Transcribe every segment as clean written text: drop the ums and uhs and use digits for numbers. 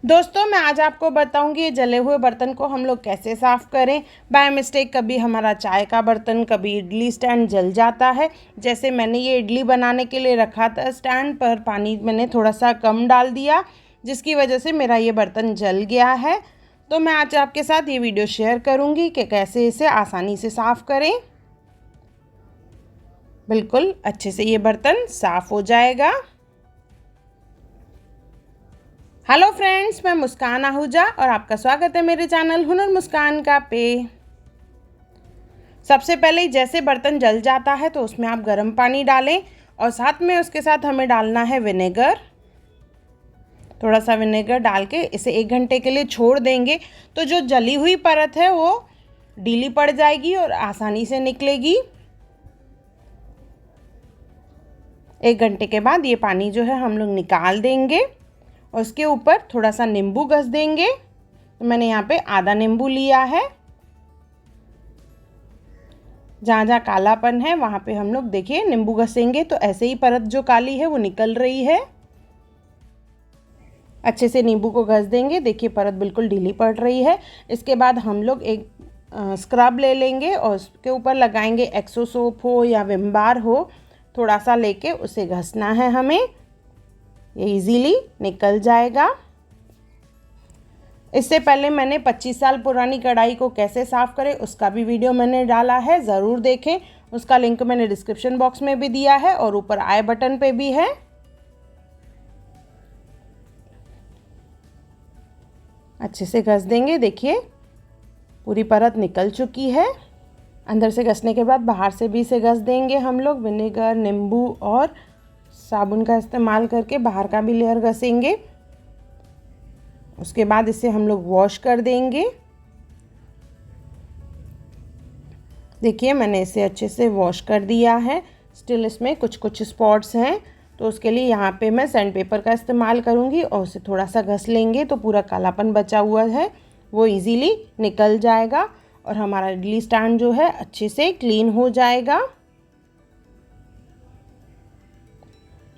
दोस्तों मैं आज आपको बताऊंगी ये जले हुए बर्तन को हम लोग कैसे साफ़ करें। बाय मिस्टेक कभी हमारा चाय का बर्तन, कभी इडली स्टैंड जल जाता है। जैसे मैंने ये इडली बनाने के लिए रखा था स्टैंड पर, पानी मैंने थोड़ा सा कम डाल दिया जिसकी वजह से मेरा ये बर्तन जल गया है। तो मैं आज आपके साथ ये वीडियो शेयर करूँगी कि कैसे इसे आसानी से साफ़ करें। बिल्कुल अच्छे से ये बर्तन साफ़ हो जाएगा। हेलो फ्रेंड्स, मैं मुस्कान आहूजा और आपका स्वागत है मेरे चैनल हुनर मुस्कान का पे। सबसे पहले जैसे बर्तन जल जाता है तो उसमें आप गर्म पानी डालें और साथ में उसके साथ हमें डालना है विनेगर। थोड़ा सा विनेगर डाल के इसे 1 घंटे के लिए छोड़ देंगे तो जो जली हुई परत है वो ढीली पड़ जाएगी और आसानी से निकलेगी। 1 घंटे के बाद ये पानी जो है हम लोग निकाल देंगे और उसके ऊपर थोड़ा सा नींबू घस देंगे। तो मैंने यहाँ पे आधा नींबू लिया है। जहाँ जहाँ कालापन है वहाँ पे हम लोग देखिए नींबू घसेंगे तो ऐसे ही परत जो काली है वो निकल रही है। अच्छे से नींबू को घस देंगे, देखिए परत बिल्कुल ढीली पड़ रही है। इसके बाद हम लोग एक स्क्रब ले लेंगे और उसके ऊपर लगाएंगे एक्सो सोप हो या विम बार हो, थोड़ा सा लेके उसे घसना है हमें। ये इजीली निकल जाएगा। इससे पहले मैंने 25 साल पुरानी कढ़ाई को कैसे साफ़ करें उसका भी वीडियो मैंने डाला है, ज़रूर देखें। उसका लिंक मैंने डिस्क्रिप्शन बॉक्स में भी दिया है और ऊपर आई बटन पे भी है। अच्छे से घस देंगे, देखिए पूरी परत निकल चुकी है। अंदर से घसने के बाद बाहर से भी इसे घस देंगे हम लोग। विनेगर, नींबू और साबुन का इस्तेमाल करके बाहर का भी लेयर घसेंगे। उसके बाद इसे हम लोग वॉश कर देंगे। देखिए मैंने इसे अच्छे से वॉश कर दिया है। स्टिल इसमें कुछ कुछ स्पॉट्स हैं तो उसके लिए यहाँ पे मैं सैंड पेपर का इस्तेमाल करूँगी और उसे थोड़ा सा घस लेंगे तो पूरा कालापन बचा हुआ है वो इजीली निकल जाएगा और हमारा इडली स्टैंड जो है अच्छे से क्लीन हो जाएगा।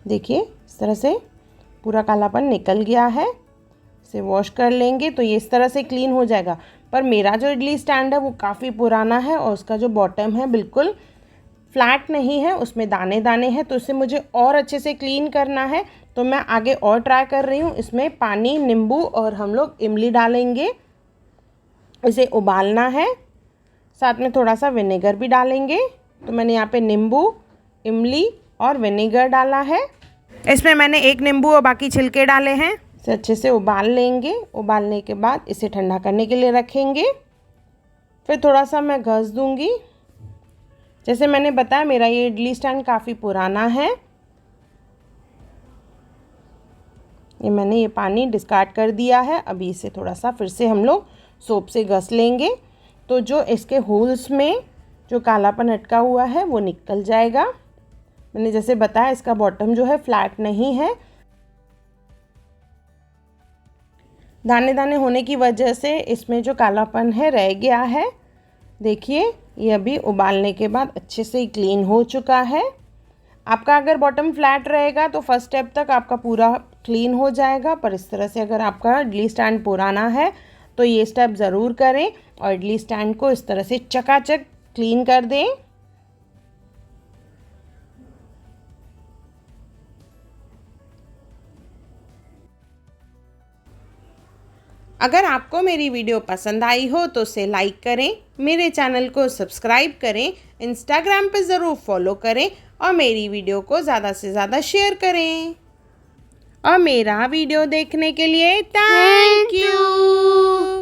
देखिए इस तरह से पूरा कालापन निकल गया है। इसे वॉश कर लेंगे तो ये इस तरह से क्लीन हो जाएगा। पर मेरा जो इडली स्टैंड है वो काफ़ी पुराना है और उसका जो बॉटम है बिल्कुल फ्लैट नहीं है, उसमें दाने दाने हैं, तो इसे मुझे और अच्छे से क्लीन करना है। तो मैं आगे और ट्राई कर रही हूँ। इसमें पानी, नींबू और हम लोग इमली डालेंगे। इसे उबालना है, साथ में थोड़ा सा विनेगर भी डालेंगे। तो मैंने यहाँ पे नींबू, इमली और विनेगर डाला है। इसमें मैंने 1 नींबू और बाकी छिलके डाले हैं। इसे अच्छे से उबाल लेंगे। उबालने के बाद इसे ठंडा करने के लिए रखेंगे। फिर थोड़ा सा मैं घस दूंगी। जैसे मैंने बताया मेरा ये इडली स्टैंड काफ़ी पुराना है। ये मैंने ये पानी डिस्कार्ड कर दिया है। अभी इसे थोड़ा सा फिर से हम लोग सोप से घस लेंगे तो जो इसके होल्स में जो कालापन अटका हुआ है वो निकल जाएगा। मैंने जैसे बताया इसका बॉटम जो है फ्लैट नहीं है। दाने दाने होने की वजह से इसमें जो कालापन है रह गया है। देखिए ये अभी उबालने के बाद अच्छे से ही क्लीन हो चुका है। आपका अगर बॉटम फ्लैट रहेगा तो फर्स्ट स्टेप तक आपका पूरा क्लीन हो जाएगा। पर इस तरह से अगर आपका इडली स्टैंड पुराना है तो ये स्टेप ज़रूर करें और इडली स्टैंड को इस तरह से चकाचक क्लीन कर दें। अगर आपको मेरी वीडियो पसंद आई हो तो उसे लाइक करें, मेरे चैनल को सब्सक्राइब करें, इंस्टाग्राम पर ज़रूर फॉलो करें और मेरी वीडियो को ज़्यादा से ज़्यादा शेयर करें। और मेरा वीडियो देखने के लिए थैंक यू।